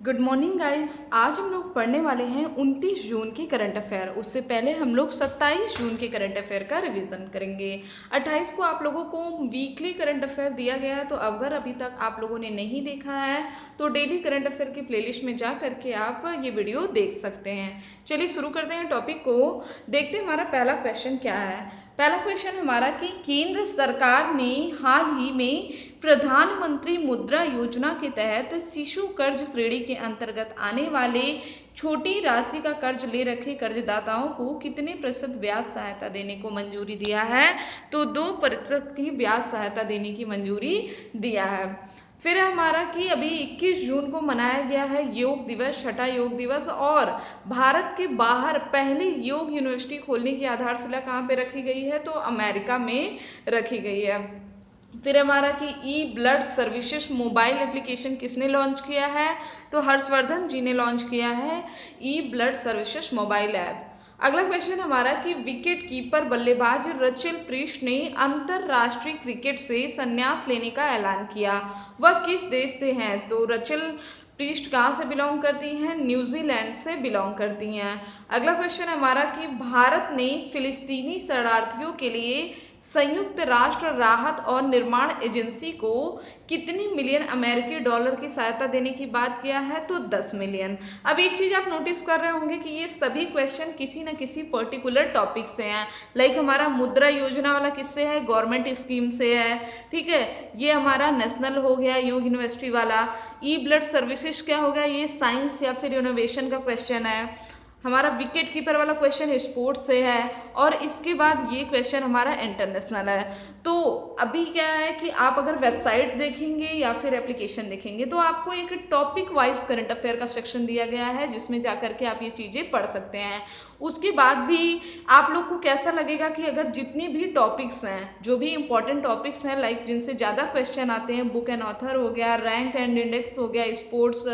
Good morning guys. आज हम लोग पढ़ने वाले हैं 29 जून के करंट अफेयर। उससे पहले हम लोग 27 जून के करंट अफेयर का रिवीजन करेंगे। 28 को आप लोगों को वीकली करंट अफेयर दिया गया है, तो अगर अभी तक आप लोगों ने नहीं देखा है तो डेली करंट अफेयर की प्लेलिस्ट में जा करके आप ये वीडियो देख सकते हैं। चलिए शुरू करते हैं टॉपिक को। देखते हैं हमारा पहला क्वेश्चन क्या है। पहला क्वेश्चन हमारा कि केंद्र सरकार ने हाल ही में प्रधानमंत्री मुद्रा योजना के तहत शिशु कर्ज श्रेणी के अंतर्गत आने वाले छोटी राशि का कर्ज ले रखे कर्जदाताओं को कितने प्रतिशत ब्याज सहायता देने को मंजूरी दिया है? तो 2% की ब्याज सहायता देने की मंजूरी दिया है। फिर हमारा कि अभी 21 जून को मनाया गया है योग दिवस, छठा योग दिवस, और भारत के बाहर पहली योग यूनिवर्सिटी खोलने की आधारशिला कहाँ पे रखी गई है? तो अमेरिका में रखी गई है। फिर हमारा कि ई ब्लड सर्विसेज मोबाइल एप्लीकेशन किसने लॉन्च किया है? तो हर्षवर्धन जी ने लॉन्च किया है ई ब्लड सर्विसेज मोबाइल ऐप। अगला क्वेश्चन हमारा कि विकेट कीपर बल्लेबाज रचेल प्रीस्ट ने अंतरराष्ट्रीय क्रिकेट से संन्यास लेने का ऐलान किया। वह किस देश से हैं? तो रचेल प्रीस्ट कहाँ से बिलोंग करती हैं? न्यूजीलैंड से बिलोंग करती हैं। अगला क्वेश्चन हमारा कि भारत ने फिलिस्तीनी शरणार्थियों के लिए संयुक्त राष्ट्र राहत और निर्माण एजेंसी को कितनी मिलियन अमेरिकी डॉलर की सहायता देने की बात किया है? तो 10 मिलियन। अब एक चीज आप नोटिस कर रहे होंगे कि ये सभी क्वेश्चन किसी न किसी पर्टिकुलर टॉपिक से हैं। लाइक हमारा मुद्रा योजना वाला किससे है? गवर्नमेंट स्कीम से है, ठीक है। ये हमारा नेशनल हो गया योग यूनिवर्सिटी वाला। ई ब्लड सर्विसेज क्या हो गया? ये साइंस या फिर इनोवेशन का क्वेश्चन है। हमारा विकेट कीपर वाला क्वेश्चन स्पोर्ट्स से है, और इसके बाद ये क्वेश्चन हमारा इंटरनेशनल है। तो अभी क्या है कि आप अगर वेबसाइट देखेंगे या फिर एप्लीकेशन देखेंगे तो आपको एक टॉपिक वाइज करंट अफेयर का सेक्शन दिया गया है जिसमें जा करके आप ये चीज़ें पढ़ सकते हैं। उसके बाद भी आप लोग को कैसा लगेगा कि अगर जितने भी टॉपिक्स हैं, जो भी इंपॉर्टेंट टॉपिक्स हैं, लाइक जिनसे ज़्यादा क्वेश्चन आते हैं, बुक एंड ऑथर हो गया, रैंक एंड इंडेक्स हो गया, स्पोर्ट्स,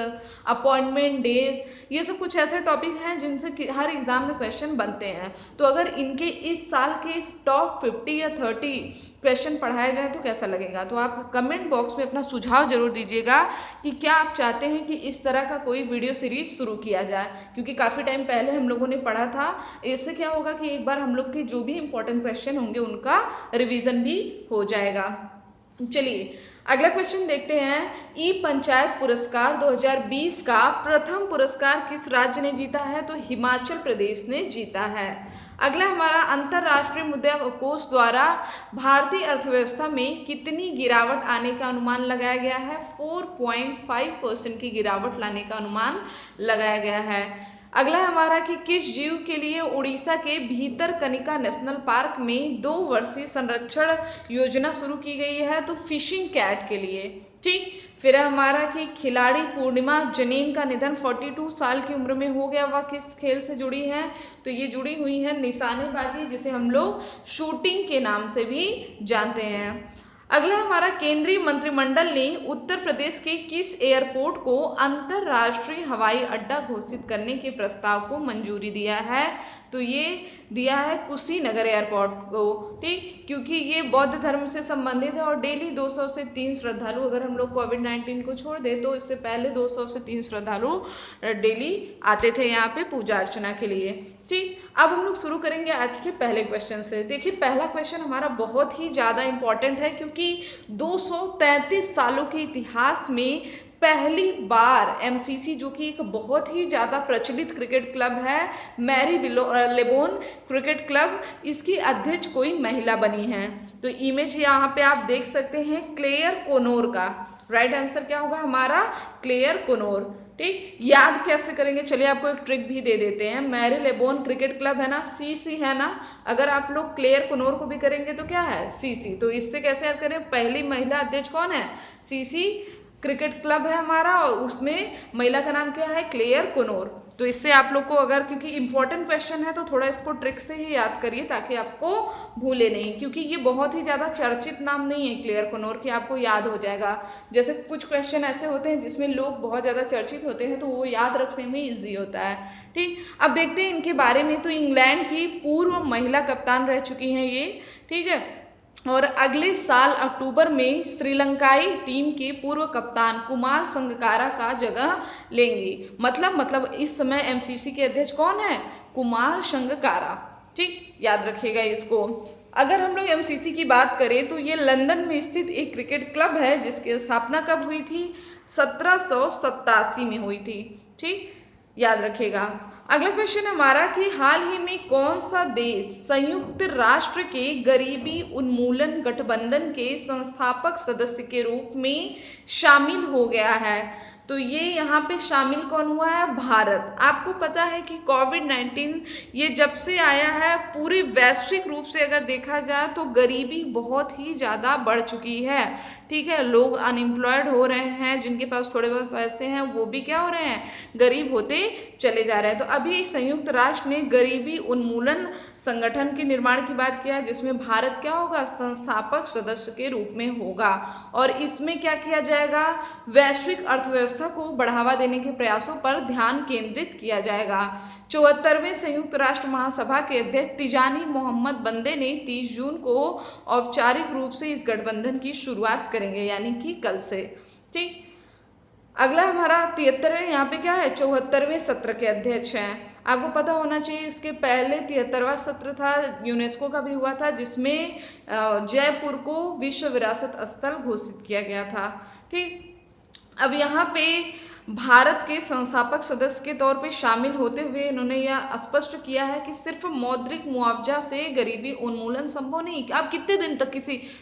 अपॉइंटमेंट डेज, ये सब कुछ ऐसे टॉपिक हैं जिनसे हर एग्जाम में क्वेश्चन बनते हैं। तो अगर इनके इस साल के टॉप 50 या 30 क्वेश्चन पढ़ाए जाए तो कैसा लगेगा? तो आप कमेंट बॉक्स में अपना सुझाव जरूर दीजिएगा कि क्या आप चाहते हैं कि इस तरह का कोई वीडियो सीरीज शुरू किया जाए, क्योंकि काफ़ी टाइम पहले हम लोगों ने पढ़ा था। इससे क्या होगा कि एक बार हम लोग के जो भी इंपॉर्टेंट क्वेश्चन होंगे उनका रिवीजन भी हो जाएगा। चलिए अगला क्वेश्चन देखते हैं। ई पंचायत पुरस्कार 2020 का प्रथम पुरस्कार किस राज्य ने जीता है? तो हिमाचल प्रदेश ने जीता है। अगला हमारा अंतर्राष्ट्रीय मुद्रा कोष द्वारा भारतीय अर्थव्यवस्था में कितनी गिरावट आने का अनुमान लगाया गया है? 4.5% की गिरावट लाने का अनुमान लगाया गया है। अगला हमारा कि किस जीव के लिए उड़ीसा के भीतरकनिका नेशनल पार्क में 2 वर्षीय संरक्षण योजना शुरू की गई है? तो फिशिंग कैट के लिए, ठीक। फिर हमारा कि खिलाड़ी पूर्णिमा जनीन का निधन 42 साल की उम्र में हो गया। वह किस खेल से जुड़ी हैं? तो ये जुड़ी हुई है निशानेबाजी, जिसे हम लोग शूटिंग के नाम से भी जानते हैं। अगला हमारा केंद्रीय मंत्रिमंडल ने उत्तर प्रदेश के किस एयरपोर्ट को अंतर्राष्ट्रीय हवाई अड्डा घोषित करने के प्रस्ताव को मंजूरी दिया है? तो ये दिया है कुशीनगर एयरपोर्ट को, ठीक, क्योंकि ये बौद्ध धर्म से संबंधित है और डेली 200 से 3 श्रद्धालु, अगर हम लोग कोविड-19 को छोड़ दे तो इससे पहले 200 से 3 श्रद्धालु डेली आते थे यहाँ पे पूजा अर्चना के लिए, ठीक। अब हम लोग शुरू करेंगे आज के पहले क्वेश्चन से। देखिए पहला क्वेश्चन हमारा बहुत ही ज़्यादा इंपॉर्टेंट है, क्योंकि 233 सालों के इतिहास में पहली बार एमसीसी, जो कि एक बहुत ही ज़्यादा प्रचलित क्रिकेट क्लब है, मैरी लेबोन क्रिकेट क्लब, इसकी अध्यक्ष कोई महिला बनी है। तो इमेज यहाँ पे आप देख सकते हैं क्लेयर कोनोर का। राइट आंसर क्या होगा हमारा? क्लेयर कोनोर, ठीक। याद कैसे करेंगे? चलिए आपको एक ट्रिक भी दे देते हैं। मैरी लेबोन क्रिकेट क्लब है ना, सीसी है ना, अगर आप लोग क्लेयर कोनोर को भी करेंगे तो क्या है? सीसी। तो इससे कैसे याद करें? पहली महिला अध्यक्ष कौन है? सीसी क्रिकेट क्लब है हमारा, और उसमें महिला का नाम क्या है? क्लेयर कोनोर। तो इससे आप लोग को, अगर क्योंकि इंपॉर्टेंट क्वेश्चन है तो थोड़ा इसको ट्रिक से ही याद करिए ताकि आपको भूले नहीं, क्योंकि ये बहुत ही ज़्यादा चर्चित नाम नहीं है क्लेयर कोनोर की, आपको याद हो जाएगा। जैसे कुछ क्वेश्चन ऐसे होते हैं जिसमें लोग बहुत ज़्यादा चर्चित होते हैं तो वो याद रखने में ईजी होता है, ठीक। अब देखते हैं इनके बारे में। तो इंग्लैंड की पूर्व महिला कप्तान रह चुकी हैं ये, ठीक है। और अगले साल अक्टूबर में श्रीलंकाई टीम के पूर्व कप्तान कुमार संगकारा का जगह लेंगे। मतलब इस समय एमसीसी के अध्यक्ष कौन है? कुमार संगकारा। ठीक, याद रखिएगा इसको। अगर हम लोग एमसीसी की बात करें तो ये लंदन में स्थित एक क्रिकेट क्लब है जिसकी स्थापना कब हुई थी? 1787 में हुई थी। ठीक, याद रखिएगा। अगला क्वेश्चन हमारा कि हाल ही में कौन सा देश संयुक्त राष्ट्र के गरीबी उन्मूलन गठबंधन के संस्थापक सदस्य के रूप में शामिल हो गया है? तो ये यहाँ पे शामिल कौन हुआ है? भारत। आपको पता है कि कोविड-19 ये जब से आया है पूरे वैश्विक रूप से अगर देखा जाए तो गरीबी बहुत ही ज़्यादा बढ़ चुकी है। ठीक है, लोग अनएम्प्लॉयड हो रहे हैं, जिनके पास थोड़े बहुत पैसे हैं वो भी क्या हो रहे हैं? गरीब होते चले जा रहे हैं। तो अभी संयुक्त राष्ट्र ने गरीबी उन्मूलन संगठन के निर्माण की बात किया जिसमें भारत क्या होगा? संस्थापक सदस्य के रूप में होगा। और इसमें क्या किया जाएगा? वैश्विक अर्थव्यवस्था को बढ़ावा देने के प्रयासों पर ध्यान केंद्रित किया जाएगा। 74वें संयुक्त राष्ट्र महासभा के अध्यक्ष तिजानी मोहम्मद बंदे ने 30 जून को औपचारिक रूप से इस गठबंधन की शुरुआत करेंगे, यानी कि कल से। ठीक, अगला हमारा 73वें, यहाँ पे क्या है? 74वें सत्र के अध्यक्ष हैं। आपको पता होना चाहिए इसके पहले 73वां सत्र था, यूनेस्को का भी हुआ था, जिसमें जयपुर को विश्व विरासत स्थल घोषित किया गया था। ठीक, अब यहाँ पे भारत के संस्थापक सदस्य के तौर पे शामिल होते हुए इन्होंने यह स्पष्ट किया है कि सिर्फ मौद्रिक मुआवजा से गरीबी उन्मूलन संभव नहीं। आप कितने दिन तक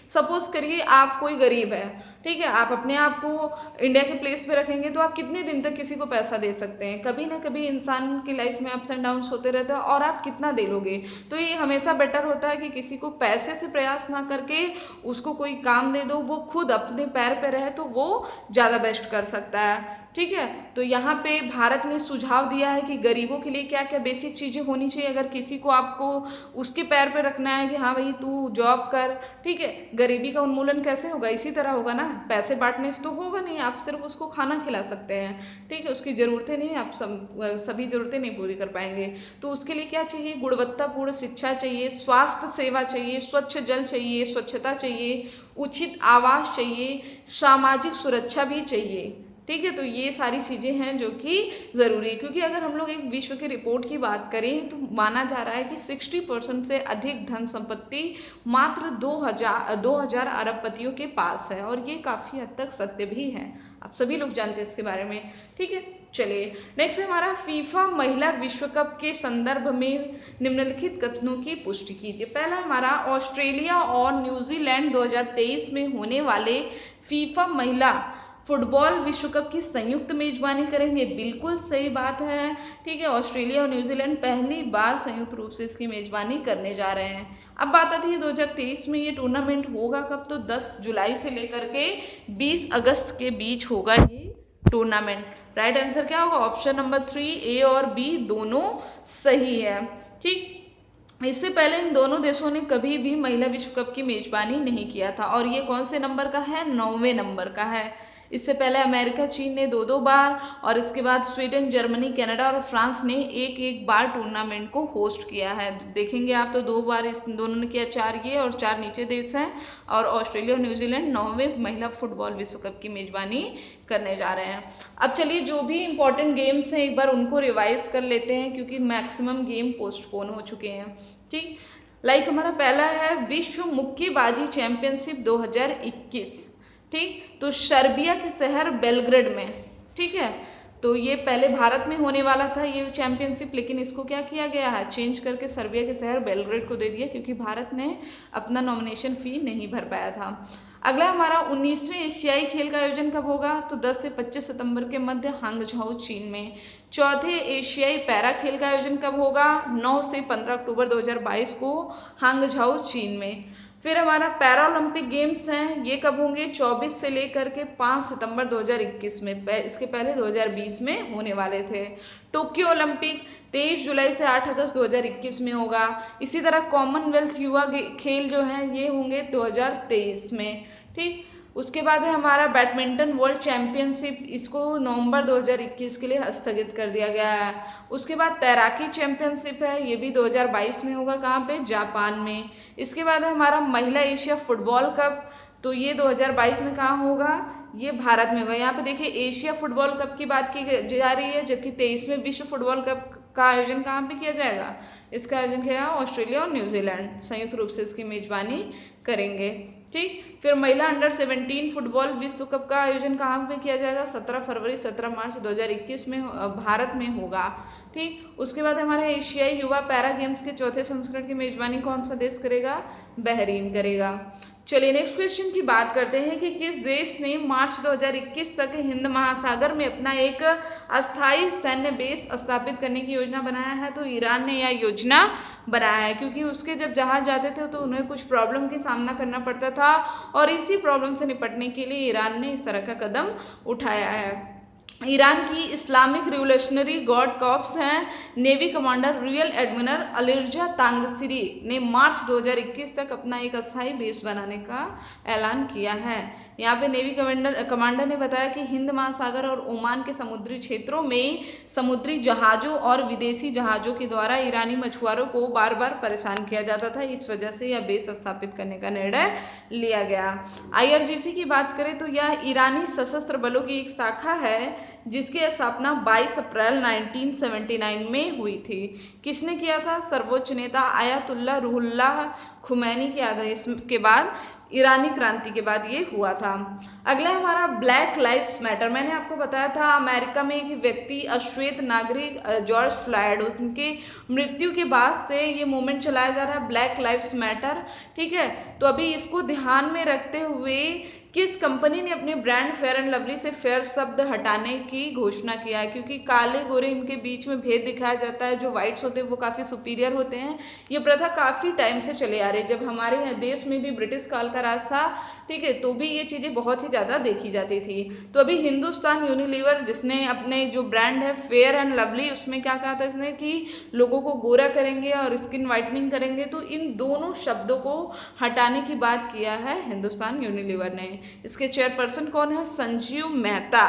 सपोज करिए आप कोई गरीब है, ठीक है, आप अपने आप को इंडिया के प्लेस पे रखेंगे तो आप कितने दिन तक किसी को पैसा दे सकते हैं? कभी ना कभी इंसान की लाइफ में अप्स एंड डाउन्स होते रहते हैं, और आप कितना दे लोगे? तो ये हमेशा बेटर होता है कि किसी को पैसे से प्रयास ना करके उसको कोई काम दे दो, वो खुद अपने पैर पे रहे तो वो ज़्यादा बेस्ट कर सकता है। ठीक है, तो यहाँ पे भारत ने सुझाव दिया है कि गरीबों के लिए क्या क्या बेसिक चीज़ें होनी चाहिए। अगर किसी को आपको उसके पैर पे रखना है कि हाँ भाई तू जॉब कर, ठीक है, गरीबी का उन्मूलन कैसे होगा? इसी तरह होगा ना, पैसे बांटने से तो होगा नहीं, आप सिर्फ उसको खाना खिला सकते हैं। ठीक है, उसकी ज़रूरतें नहीं, आप सभी ज़रूरतें नहीं पूरी कर पाएंगे। तो उसके लिए क्या चाहिए? गुणवत्तापूर्ण शिक्षा चाहिए, स्वास्थ्य सेवा चाहिए, स्वच्छ जल चाहिए, स्वच्छता चाहिए, उचित आवास चाहिए, सामाजिक सुरक्षा भी चाहिए। ठीक है, तो ये सारी चीज़ें हैं जो कि ज़रूरी है, क्योंकि अगर हम लोग एक विश्व की रिपोर्ट की बात करें तो माना जा रहा है कि 60% से अधिक धन संपत्ति मात्र 2000 अरबपतियों के पास है, और ये काफ़ी हद तक सत्य भी है। आप सभी लोग जानते हैं इसके बारे में। ठीक है, चलिए नेक्स्ट है हमारा फीफा महिला विश्व कप के संदर्भ में निम्नलिखित कथनों की पुष्टि कीजिए। पहला हमारा ऑस्ट्रेलिया और न्यूजीलैंड 2023 में होने वाले फीफा महिला फुटबॉल विश्व कप की संयुक्त मेजबानी करेंगे। बिल्कुल सही बात है। ठीक है, ऑस्ट्रेलिया और न्यूजीलैंड पहली बार संयुक्त रूप से इसकी मेजबानी करने जा रहे हैं। अब बात आती है 2023 में ये टूर्नामेंट होगा कब? तो 10 जुलाई से लेकर के 20 अगस्त के बीच होगा ये टूर्नामेंट। राइट आंसर क्या होगा? ऑप्शन नंबर 3, ए और बी दोनों सही है। ठीक, इससे पहले इन दोनों देशों ने कभी भी महिला विश्व कप की मेजबानी नहीं किया था, और ये कौन से नंबर का है? 9वें नंबर का है। इससे पहले अमेरिका, चीन ने 2-2 बार, और इसके बाद स्वीडन, जर्मनी, कनाडा और फ्रांस ने 1-1 बार टूर्नामेंट को होस्ट किया है। देखेंगे आप तो 2 बार इस दोनों ने किया, 4 ये और 4 नीचे देश हैं, और ऑस्ट्रेलिया और न्यूजीलैंड 9वें महिला फुटबॉल विश्व कप की मेजबानी करने जा रहे हैं। अब चलिए जो भी इंपॉर्टेंट गेम्स हैं एक बार उनको रिवाइज कर लेते हैं, क्योंकि मैक्सिमम गेम पोस्टपोन हो चुके हैं। ठीक, लाइक हमारा पहला है विश्व मुक्केबाजी चैंपियनशिप 2021। ठीक, तो सर्बिया के शहर बेलग्रेड में। ठीक है, तो ये पहले भारत में होने वाला था ये चैंपियनशिप, लेकिन इसको क्या किया गया है? चेंज करके सर्बिया के शहर बेलग्रेड को दे दिया, क्योंकि भारत ने अपना नॉमिनेशन फ़ी नहीं भर पाया था। अगला हमारा 19वें एशियाई खेल का आयोजन कब होगा? तो 10 से 25 सितंबर के मध्य हांगझाऊ चीन में। चौथे एशियाई पैरा खेल का आयोजन कब होगा? 9 से 15 अक्टूबर 2022 को हांगझाऊ चीन में। फिर हमारा पैरालंपिक गेम्स हैं, ये कब होंगे? 24 से लेकर के 5 सितंबर 2021 में। इसके पहले 2020 में होने वाले थे। टोक्यो ओलंपिक 23 जुलाई से 8 अगस्त 2021 में होगा। इसी तरह कॉमनवेल्थ युवा खेल जो हैं ये होंगे 2023 में। ठीक, उसके बाद है हमारा बैडमिंटन वर्ल्ड चैंपियनशिप, इसको नवंबर 2021 के लिए स्थगित कर दिया गया है। उसके बाद तैराकी चैंपियनशिप है, ये भी 2022 में होगा, कहाँ पे, जापान में। इसके बाद है हमारा महिला एशिया फुटबॉल कप, तो ये 2022 में कहाँ होगा, ये भारत में होगा। यहाँ पे देखिए एशिया फुटबॉल कप की बात की जा रही है, जबकि 23वें विश्व फुटबॉल कप का आयोजन कहाँ पे किया जाएगा, इसका आयोजन किया जाएगा ऑस्ट्रेलिया और न्यूजीलैंड संयुक्त रूप से इसकी मेजबानी करेंगे। ठीक, फिर महिला अंडर 17 फुटबॉल विश्व कप का आयोजन कहाँ पे किया जाएगा, 17 फरवरी 17 मार्च 2021 में भारत में होगा। ठीक, उसके बाद हमारे एशियाई युवा पैरा गेम्स के चौथे संस्करण की मेजबानी कौन सा देश करेगा, बहरीन करेगा। चलिए नेक्स्ट क्वेश्चन की बात करते हैं कि किस देश ने मार्च 2021 तक हिंद महासागर में अपना एक अस्थायी सैन्य बेस स्थापित करने की योजना बनाया है। तो ईरान ने यह योजना बनाया है, क्योंकि उसके जब जहाज जाते थे तो उन्हें कुछ प्रॉब्लम की सामना करना पड़ता था, और इसी प्रॉब्लम से निपटने के लिए ईरान ने इस तरह का कदम उठाया है। ईरान की इस्लामिक रिवोल्यूशनरी गार्ड कॉर्प्स हैं, navy commander real admiral Alireza तांगसिरी ने मार्च 2021 तक अपना एक अस्थायी बेस बनाने का ऐलान किया है। यहाँ पे नेवी कमांडर ने बताया कि हिंद महासागर और ओमान के समुद्री क्षेत्रों में समुद्री जहाज़ों और विदेशी जहाज़ों के द्वारा ईरानी मछुआरों को बार बार परेशान किया जाता था, इस वजह से यह बेस स्थापित करने का निर्णय लिया गया। IRGC की बात करें तो यह ईरानी सशस्त्र बलों की एक शाखा है, जिसकी स्थापना 22 अप्रैल 1979 में हुई थी। किसने किया था, सर्वोच्च नेता आयतुल्लाह रूहुल्लाह खुमैनी के आदेश के बाद, ईरानी क्रांति के बाद ये हुआ था। अगला हमारा ब्लैक लाइव्स मैटर। मैंने आपको बताया था अमेरिका में एक व्यक्ति अश्वेत नागरिक जॉर्ज फ्लॉयड, उनके मृत्यु के बाद से ये मूवमेंट चलाया जा रहा है ब्लैक लाइव्स मैटर। ठीक है, तो अभी इसको ध्यान में रखते हुए किस कंपनी ने अपने ब्रांड फेयर एंड लवली से फेयर शब्द हटाने की घोषणा किया है, क्योंकि काले गोरे इनके बीच में भेद दिखाया जाता है, जो वाइट्स होते हैं वो काफ़ी सुपीरियर होते हैं। ये प्रथा काफ़ी टाइम से चले आ रही है, जब हमारे यहाँ देश में भी ब्रिटिश काल का राज था, ठीक है, तो भी ये चीज़ें बहुत ही ज़्यादा देखी जाती थी। तो अभी हिंदुस्तान यूनिलीवर जिसने अपने जो ब्रांड है फेयर एंड लवली, उसमें क्या कहा था इसने कि लोगों को गोरा करेंगे और स्किन वाइटनिंग करेंगे, तो इन दोनों शब्दों को हटाने की बात किया है हिंदुस्तान यूनिलीवर ने। इसके चेयरपर्सन कौन है, संजीव मेहता।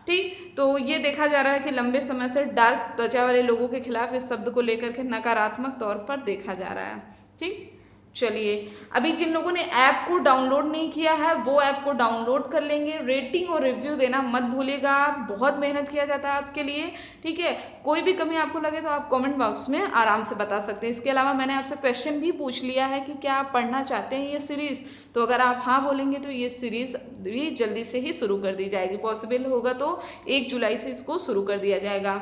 ठीक, तो ये देखा जा रहा है कि लंबे समय से डार्क त्वचा वाले लोगों के खिलाफ इस शब्द को लेकर के नकारात्मक तौर पर देखा जा रहा है। ठीक, चलिए अभी जिन लोगों ने ऐप को डाउनलोड नहीं किया है वो ऐप को डाउनलोड कर लेंगे। रेटिंग और रिव्यू देना मत भूलिएगा, बहुत मेहनत किया जाता है आपके लिए। ठीक है, कोई भी कमी आपको लगे तो आप कमेंट बॉक्स में आराम से बता सकते हैं। इसके अलावा मैंने आपसे क्वेश्चन भी पूछ लिया है कि क्या आप पढ़ना चाहते हैं ये सीरीज़, तो अगर आप हाँ बोलेंगे तो ये सीरीज़ भी जल्दी से ही शुरू कर दी जाएगी। पॉसिबल होगा तो 1 जुलाई से इसको शुरू कर दिया जाएगा।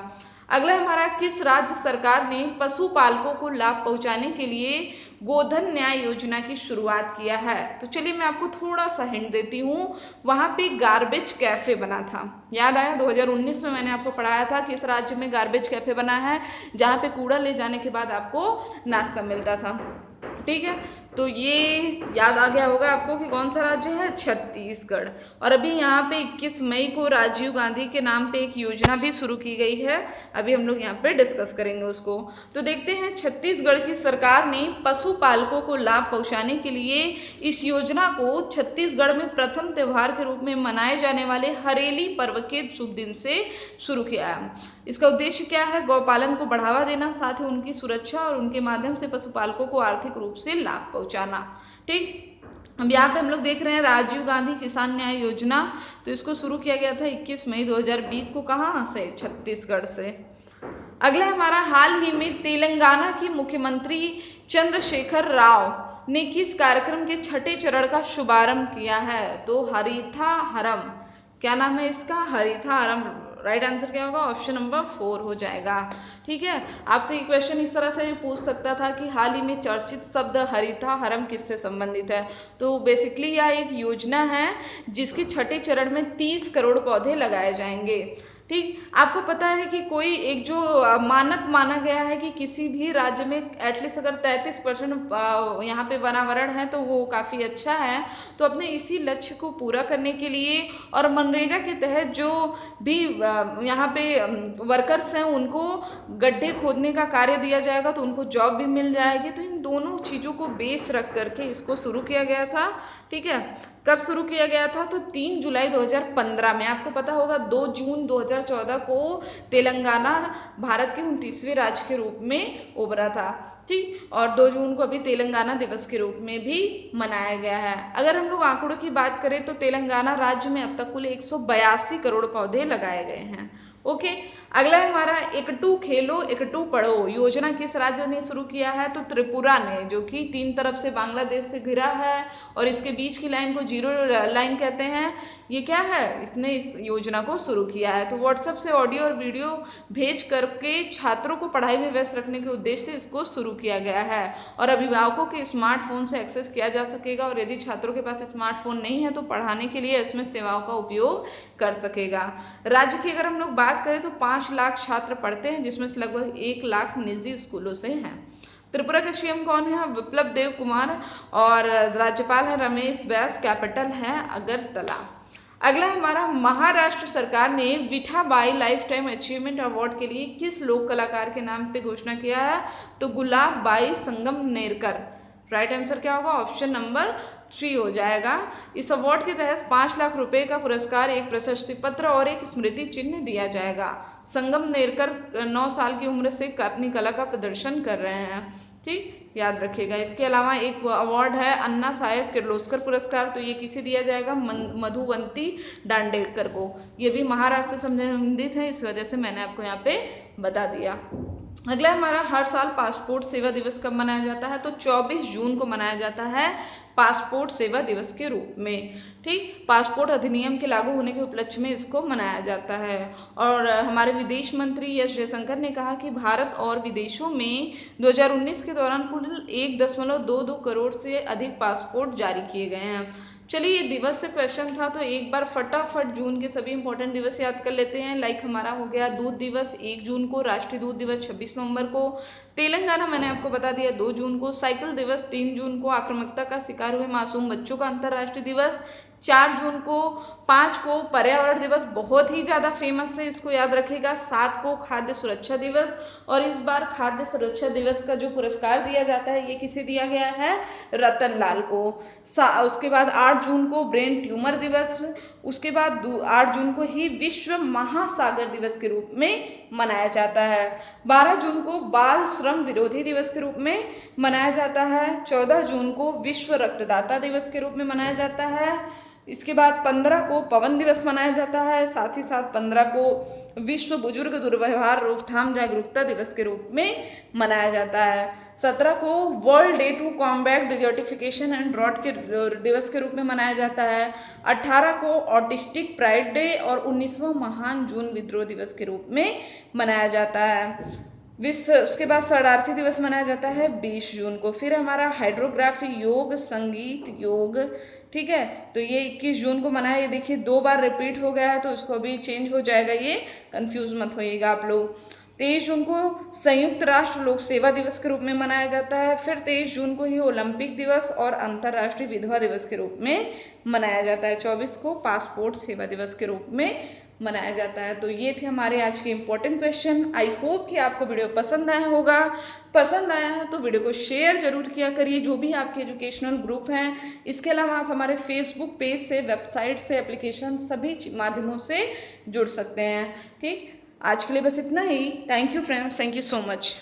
अगला हमारा, किस राज्य सरकार ने पशुपालकों को लाभ पहुंचाने के लिए गोधन न्याय योजना की शुरुआत किया है। तो चलिए मैं आपको थोड़ा सा हिंट देती हूँ। वहाँ पे गार्बेज कैफे बना था, याद आया 2019 में मैंने आपको पढ़ाया था कि इस राज्य में गार्बेज कैफे बना है, जहाँ पे कूड़ा ले जाने के बाद आपको नाश्ता मिलता था। ठीक है, तो ये याद आ गया होगा आपको कि कौन सा राज्य है, छत्तीसगढ़। और अभी यहाँ पे 21 मई को राजीव गांधी के नाम पे एक योजना भी शुरू की गई है, अभी हम लोग यहाँ पे डिस्कस करेंगे उसको। तो देखते हैं, छत्तीसगढ़ की सरकार ने पशुपालकों को लाभ पहुँचाने के लिए इस योजना को छत्तीसगढ़ में प्रथम त्यौहार के रूप में मनाए जाने वाले हरेली पर्व के शुभ दिन से शुरू किया है। इसका उद्देश्य क्या है, गौपालन को बढ़ावा देना, साथ ही उनकी सुरक्षा और उनके माध्यम से पशुपालकों को आर्थिक रूप से लाभ पहुंचाना। ठीक, अब यहाँ पे हम लोग देख रहे हैं राजीव गांधी किसान न्याय योजना, तो इसको शुरू किया गया था 21 मई 2020 को, कहाँ से, छत्तीसगढ़ से। अगला हमारा, हाल ही में तेलंगाना की मुख्यमंत्री चंद्रशेखर राव ने किस कार्यक्रम के 6ठे चरण का शुभारंभ किया है। तो हरिथा हरम, क्या नाम है इसका, हरिथा हरम। राइट आंसर क्या होगा, ऑप्शन नंबर 4 हो जाएगा। ठीक है, आपसे ये क्वेश्चन इस तरह से भी पूछ सकता था कि हाल ही में चर्चित शब्द हरिता हरम किससे संबंधित है। तो बेसिकली यह एक योजना है जिसके 6ठे चरण में 30 करोड़ पौधे लगाए जाएंगे। ठीक, आपको पता है कि कोई एक जो मानक माना गया है कि किसी भी राज्य में एटलीस्ट अगर 33% यहाँ पे वनावरण है तो वो काफ़ी अच्छा है। तो अपने इसी लक्ष्य को पूरा करने के लिए और मनरेगा के तहत जो भी यहाँ पे वर्कर्स हैं उनको गड्ढे खोदने का कार्य दिया जाएगा, तो उनको जॉब भी मिल जाएगी। तो इन दोनों चीज़ों को बेस रख करके इसको शुरू किया गया था। ठीक है। कब शुरू किया गया था? तो 3 जुलाई 2015 में। आपको पता होगा 2 जून 2014 को तेलंगाना भारत के 29वें राज्य के रूप में उभरा था। ठीक, और 2 जून को अभी तेलंगाना दिवस के रूप में भी मनाया गया है। अगर हम लोग आंकड़ों की बात करें तो तेलंगाना राज्य में अब तक कुल 182 करोड़ पौधे लगाए गए हैं। ओके, अगला है हमारा एकटू खेलो एकटू पढ़ो योजना किस राज्य ने शुरू किया है? तो त्रिपुरा ने, जो कि 3 तरफ से बांग्लादेश से घिरा है और इसके बीच की लाइन को जीरो लाइन कहते हैं। ये क्या है? इसने इस योजना को शुरू किया है। तो व्हाट्सएप से ऑडियो और वीडियो भेज करके छात्रों को पढ़ाई में व्यस्त रखने के उद्देश्य से इसको शुरू किया गया है और अभिभावकों के स्मार्टफोन से एक्सेस किया जा सकेगा और यदि छात्रों के पास स्मार्टफोन नहीं है तो पढ़ाने के लिए इसमें सेवाओं का उपयोग कर सकेगा। राज्य की अगर हम लोग बात करें तो 5 लाख छात्र पढ़ते हैं, जिसमें से लगभग 1 लाख निजी स्कूलों से हैं। त्रिपुरा के सीएम कौन है? विप्लव देव कुमार, और राज्यपाल है रमेश बैस, कैपिटल है अगरतला। अगला हमारा, महाराष्ट्र सरकार ने Vithabai life time achievement award के लिए किस लोक कलाकार के नाम पे घोषणा किया है? तो गुलाब बाई संगमनेरकर। राइट आंसर क्या होगा? ऑप्शन नंबर 3 हो जाएगा। इस अवार्ड के तहत 5 लाख रुपए का पुरस्कार, एक प्रशस्ति पत्र और एक स्मृति चिन्ह दिया जाएगा। संगमनेरकर 9 साल की उम्र से अपनी कला का प्रदर्शन कर रहे हैं। ठीक, याद रखिएगा। इसके अलावा एक अवार्ड है अन्ना साहेब किर्लोस्कर पुरस्कार, तो ये किसे दिया जाएगा? मधुवंती दांडेकर को। ये भी महाराष्ट्र से संबंधित है, इस वजह से मैंने आपको यहाँ पे बता दिया। अगला हमारा, हर साल पासपोर्ट सेवा दिवस कब मनाया जाता है? तो 24 जून को मनाया जाता है पासपोर्ट सेवा दिवस के रूप में। ठीक, पासपोर्ट अधिनियम के लागू होने के उपलक्ष्य में इसको मनाया जाता है। और हमारे विदेश मंत्री एस जयशंकर ने कहा कि भारत और विदेशों में 2019 के दौरान कुल 1.22 करोड़ से अधिक पासपोर्ट जारी किए गए हैं। चलिए, ये दिवस से क्वेश्चन था तो एक बार फटाफट जून के सभी इंपॉर्टेंट दिवस याद कर लेते हैं। लाइक हमारा हो गया दूध दिवस 1 जून को, राष्ट्रीय दूध दिवस 26 नवंबर को, तेलंगाना मैंने आपको बता दिया 2 जून को, साइकिल दिवस 3 जून को, आक्रामकता का शिकार हुए मासूम बच्चों का अंतर्राष्ट्रीय दिवस 4 जून को, 5 को पर्यावरण दिवस बहुत ही ज़्यादा फेमस है, इसको याद रखिएगा, 7 को खाद्य सुरक्षा दिवस, और इस बार खाद्य सुरक्षा दिवस का जो पुरस्कार दिया जाता है ये किसे दिया गया है? रतन लाल को। उसके बाद 8 जून को ब्रेन ट्यूमर दिवस, उसके बाद 8 जून को ही विश्व महासागर दिवस के रूप में मनाया जाता है। 12 जून को बाल श्रम विरोधी दिवस के रूप में मनाया जाता है। 14 जून को विश्व रक्तदाता दिवस के रूप में मनाया जाता है। इसके बाद 15 को पवन दिवस मनाया जाता है। साथ ही साथ 15 को विश्व बुजुर्ग दुर्व्यवहार रोकथाम जागरूकता दिवस के रूप में मनाया जाता है। 17 को world day to combat desertification and drought के दिवस के रूप में मनाया जाता है। 18 को ऑटिस्टिक प्राइड डे और 19वां महान जून विद्रोह दिवस के रूप में मनाया जाता है। उसके बाद शरणार्थी दिवस मनाया जाता है 20 जून को। फिर हमारा हाइड्रोग्राफी योग, संगीत योग, ठीक है, तो ये 21 जून को मनाया। ये देखिए 2 बार रिपीट हो गया है तो इसको अभी चेंज हो जाएगा, ये कंफ्यूज मत होइएगा आप लोग। 23 जून को संयुक्त राष्ट्र लोक सेवा दिवस के रूप में मनाया जाता है। फिर 23 जून को ही ओलंपिक दिवस और अंतर्राष्ट्रीय विधवा दिवस के रूप में मनाया जाता है। 24 को पासपोर्ट सेवा दिवस के रूप में मनाया जाता है। तो ये थे हमारे आज के इम्पोर्टेंट क्वेश्चन। आई होप कि आपको वीडियो पसंद आया होगा। पसंद आया है तो वीडियो को शेयर जरूर किया करिए, जो भी आपके एजुकेशनल ग्रुप हैं। इसके अलावा आप हमारे फेसबुक पेज से, वेबसाइट से, एप्लीकेशन, सभी माध्यमों से जुड़ सकते हैं। ठीक, आज के लिए बस इतना ही। Thank you friends, thank you so much.